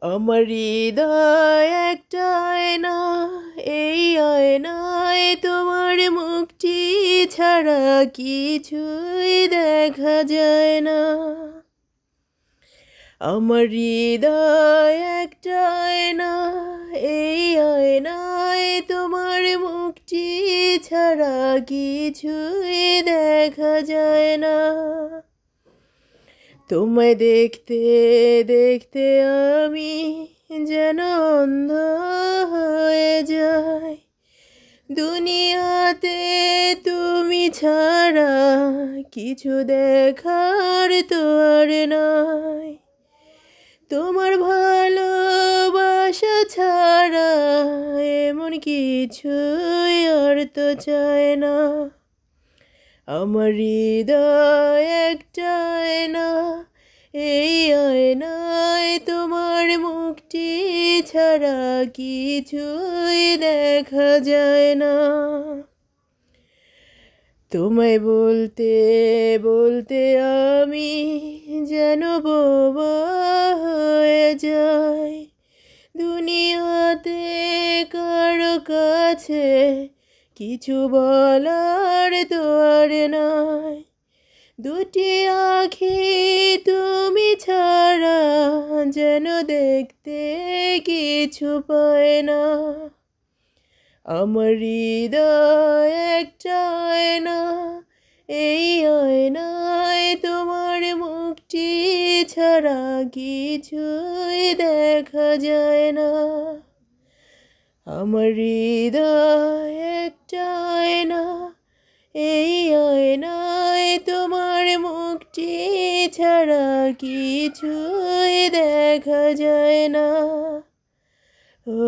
আমার হৃদয় একটা আয়না, এই আয়নায় তোমার মুখটি ছাড়া কিছুই দেখা যায় না। আমার হৃদয় একটা আয়না, এই আয়নায় তোমার মুখটি ছাড়া কিছুই দেখা যায় না। তোমায় দেখতে দেখতে আমি যেন অন্ধ হয়ে যাই। দুনিয়াতে তুমি ছাড়া কিছু দেখার তো আর নাই। তোমার ভালোবাসা ছাড়া এমন কিছুই আর তো চায় না। আমার হৃদয় একটা আয়না, এই আয়নায় তোমার মুখটি ছাড়া কিছুই দেখা যায় না। তোমায় বলতে বলতে আমি যেন বোবা হয়ে যাই। দুনিয়াতে কারো কাছে কিছু বলার তো আর নাই। দুটি আঁখি তুমি ছাড়া যেন দেখতে কিছু পায় না। আমার হৃদয় একটা আয়না, এই আয়নায় তোমার মুখটি ছাড়া কিছুই দেখা যায় না। আমার হৃদয় একটা আয়না, এই আয়নায় তোমার মুখটি ছাড়া কিছুই দেখা যায় না। ও